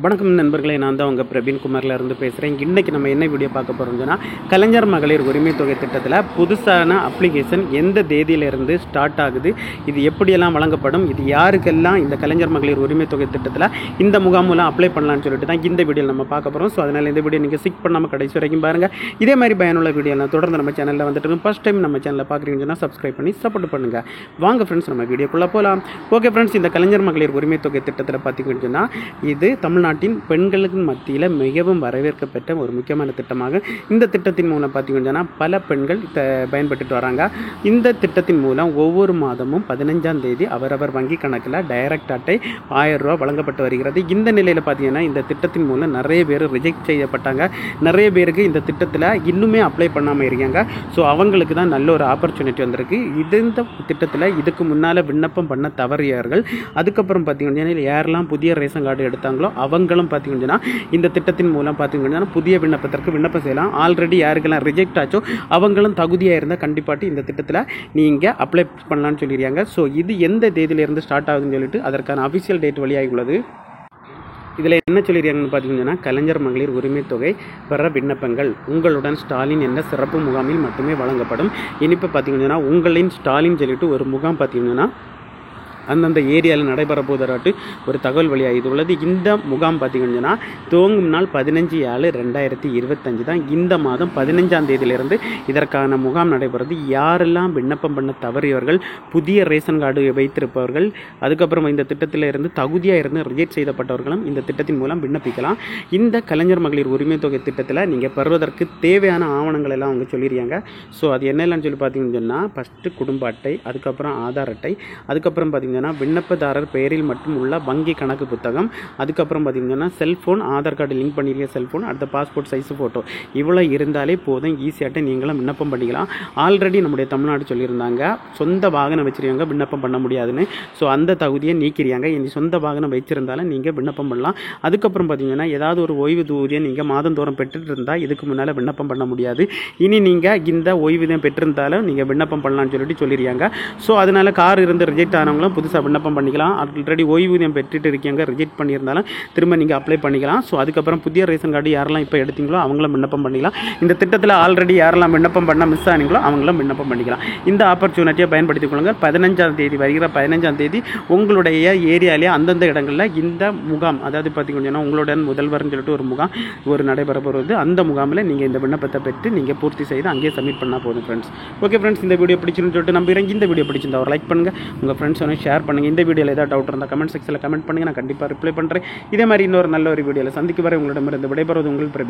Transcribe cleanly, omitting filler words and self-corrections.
வணக்கம் நண்பர்களே, நான் தான் உங்கள் பிரவீன் குமாரில் இருந்து பேசுகிறேன். இன்றைக்கி நம்ம என்ன வீடியோ பார்க்க போகிறோம்னா, கலைஞர் மகளிர் உரிமை தொகை திட்டத்தில் புதுசான அப்ளிகேஷன் எந்த தேதியிலிருந்து ஸ்டார்ட் ஆகுது, இது எப்படியெல்லாம் வழங்கப்படும், இது யாருக்கெல்லாம் இந்த கலைஞர் மகளிர் உரிமை தொகை திட்டத்தில் இந்த முகாம் மூலம் அப்ளை பண்ணலான்னு சொல்லிட்டு தான் இந்த வீடியோவில் நம்ம பார்க்க போகிறோம். ஸோ அதனால் இந்த வீடியோ நீங்கள் ஸ்கிப் பண்ணாமல் கடைசி வரைக்கும் பாருங்கள். இதே மாதிரி பயனுள்ள வீடியோலாம் தொடர்ந்து நம்ம சேனலில் வந்துட்டு ஃபஸ்ட் டைம் நம்ம சேனலில் பார்க்குறீங்கன்னா சப்ஸ்கிரைப் பண்ணி சப்போர்ட் பண்ணுங்கள். வாங்க ஃப்ரெண்ட்ஸ், நம்ம வீடியோக்குள்ளே போகலாம். ஓகே ஃப்ரெண்ட்ஸ், இந்த கலைஞர் மகளிர் உரிமை தொகை திட்டத்தில் பார்த்தீங்கன்னா இது தமிழ்நாட்டின் பெண்களுக்கு மத்தியில் மிகவும் வரவேற்கப்பட்ட ஒரு முக்கியமான திட்டமாக இந்த திட்டத்தின் மூலம் பார்த்தீங்கன்னா பல பெண்கள் பயன்பட்டு வராங்க. இந்த திட்டத்தின் மூலம் ஒவ்வொரு மாதமும் 15ஆம் தேதி அவரவர் வங்கி கணக்கில் டைரக்ட் அட்டை 1000 ரூபா வழங்கப்பட்டு வருகிறது. இந்த நிலையில் பார்த்தீங்கன்னா இந்த திட்டத்தின் மூலம் நிறைய பேர் ரிஜெக்ட் செய்யப்பட்டாங்க. நிறைய பேருக்கு இந்த திட்டத்தில் இன்னுமே அப்ளை பண்ணாமல் இருக்காங்க. ஸோ அவங்களுக்கு தான் நல்ல ஒரு ஆப்பர்ச்சுனிட்டி வந்திருக்கு. இந்த திட்டத்தில் இதுக்கு முன்னால் விண்ணப்பம் பண்ண தவறியவர்கள், அதுக்கப்புறம் பார்த்தீங்கன்னா யாரெல்லாம் புதிய ரேஷன் கார்டு எடுத்தாங்களோ அவங்களும் பார்த்தீங்கன்னா இந்த திட்டத்தின் மூலம் பார்த்தீங்கன்னா புதிய விண்ணப்பத்திற்கு விண்ணப்பம் செய்யலாம். ஆல்ரெடி யாருக்கெல்லாம் ரிஜெக்ட் ஆச்சோ அவங்களும் தகுதியாக இருந்தால் கண்டிப்பாக இந்த திட்டத்தில் நீங்கள் அப்ளை பண்ணலான்னு சொல்லிடுறாங்க. ஸோ இது எந்த தேதியிலிருந்து ஸ்டார்ட் ஆகுதுன்னு சொல்லிட்டு அதற்கான அஃபிஷியல் டேட் வெளியாகி உள்ளது. இதில் என்ன சொல்லியிருக்காங்கன்னு பார்த்தீங்கன்னா, கலைஞர் மகளிர் உரிமை தொகை பெற விண்ணப்பங்கள் உங்களுடன் ஸ்டாலின் என்ற சிறப்பு முகாமில் மட்டுமே வழங்கப்படும். இனிப்பு பார்த்தீங்கன்னா உங்களின் ஸ்டாலின் சொல்லிட்டு ஒரு முகாம் பார்த்தீங்கன்னா அந்தந்த ஏரியாவில் நடைபெற போதராட்டு ஒரு தகவல் வெளியாகியுள்ளது. இந்த முகாம் பார்த்திங்கன்னா துவங்கும் நாள் 15/7/2025 தான். இந்த மாதம் 15ஆம் தேதியிலிருந்து இதற்கான முகாம் நடைபெறுது. யாரெல்லாம் விண்ணப்பம் பண்ண தவறியவர்கள், புதிய ரேஷன் கார்டு வைத்திருப்பவர்கள், அதுக்கப்புறம் இந்த திட்டத்தில் இருந்து தகுதியாக இருந்து ரிஜெக்ட் செய்யப்பட்டவர்களும் இந்த திட்டத்தின் மூலம் விண்ணப்பிக்கலாம். இந்த கலைஞர் மகளிர் உரிமை தொகை திட்டத்தில் நீங்கள் பெறுவதற்கு தேவையான ஆவணங்கள் எல்லாம் அவங்க சொல்லிடுறாங்க. ஸோ அது என்னெல்லாம் சொல்லி பார்த்தீங்கன்னா, ஃபஸ்ட்டு குடும்ப அட்டை, அதுக்கப்புறம் ஆதார் அட்டை, அதுக்கப்புறம் பார்த்தீங்கன்னா விண்ணப்பதாரர் பெயரில் மட்டும் உள்ள வங்கி கணக்கு புத்தகம், அதுக்கப்புறம் பார்த்தீங்கன்னா செல்ஃபோன், ஆதார் கார்டு லிங்க் பண்ணியிருக்க செல்ஃபோன், அடுத்த பாஸ்போர்ட் சைஸ் ஃபோட்டோ, இவ்வளோ இருந்தாலே போதும், ஈஸியாகிட்ட நீங்களும் விண்ணப்பம் பண்ணிக்கலாம். ஆல்ரெடி நம்முடைய தமிழ்நாடு சொல்லியிருந்தாங்க சொந்த வாகனம் வச்சுருவாங்க விண்ணப்பம் பண்ண முடியாதுன்னு. ஸோ அந்த தகுதியை நீக்கிறாங்க. இனி சொந்த வாகனம் வச்சுருந்தாலும் நீங்கள் விண்ணப்பம் பண்ணலாம். அதுக்கப்புறம் பார்த்தீங்கன்னா ஏதாவது ஒரு ஓய்வூதியம் நீங்கள் மாதந்தோறும் பெற்றுட்டு இருந்தால் இதுக்கு முன்னால் விண்ணப்பம் பண்ண முடியாது. இனி நீங்கள் இந்த ஓய்வூதியம் பெற்றிருந்தாலும் நீங்கள் விண்ணப்பம் பண்ணலான்னு சொல்லிட்டு சொல்லிடுறாங்க. ஸோ அதனால் கார் இருந்து ரிஜெக்ட் ஆனவங்களும் புதுசாக விண்ணப்பம் பண்ணிக்கலாம். ஆல்ரெடி ஓய்வூதியம் பெற்றுட்டு இருக்கீங்க, ரிஜெக்ட் பண்ணியிருந்தாலும் திரும்ப நீங்கள் அப்ளை பண்ணிக்கலாம். ஸோ அதுக்கப்புறம் புதிய ரேஷன் கார்டு யாரெல்லாம் இப்போ எடுத்தீங்களோ அவங்களும் விண்ணப்பம் பண்ணிக்கலாம். இந்த திட்டத்தில் ஆல்ரெடி யாரெல்லாம் விண்ணப்பம் பண்ண மிஸ் ஆனீங்களோ அவங்களும் விண்ணப்பம் பண்ணிக்கலாம். இந்த ஆப்பர்ச்சுனிட்டியை பயன்படுத்திக் கொள்ளுங்கள். 15ஆம் தேதி வருகிற 15ஆம் தேதி உங்களுடைய ஏரியாவிலே அந்தந்த இடங்களில் இந்த முகாம், அதாவது பார்த்தீங்கன்னா உங்களுடன் முதல்வர்னு சொல்லிட்டு ஒரு முகாம் ஒரு நடைபெற போகிறது. அந்த முகாமில் நீங்கள் இந்த விண்ணப்பத்தை பெற்று நீங்கள் பூர்த்தி செய்து அங்கேயே சப்மிட் பண்ணால் போதும் ஃப்ரெண்ட்ஸ். ஓகே ஃப்ரெண்ட்ஸ், இந்த வீடியோ பிடிச்சிருந்து சொல்லிட்டு நம்புகிறேன். இந்த வீடியோ பிடிச்சிருந்தா ஒரு லைக் பண்ணுங்கள், உங்கள் ஃப்ரெண்ட்ஸ் ஷேர் பண்ணுங்கள். இந்த வீடியோவில் ஏதாவது டவுட் இருந்தால் கமெண்ட் செக்ஷனில் கமெண்ட் பண்ணுங்கள், நான் கண்டிப்பாக ரிப்ளை பண்ணுறேன். இதே மாதிரி இன்னொரு நல்ல ஒரு வீடியோவில் சந்திக்கு வரை உங்களிடமிருந்து விடைபெறுவது உங்கள் பிரபி.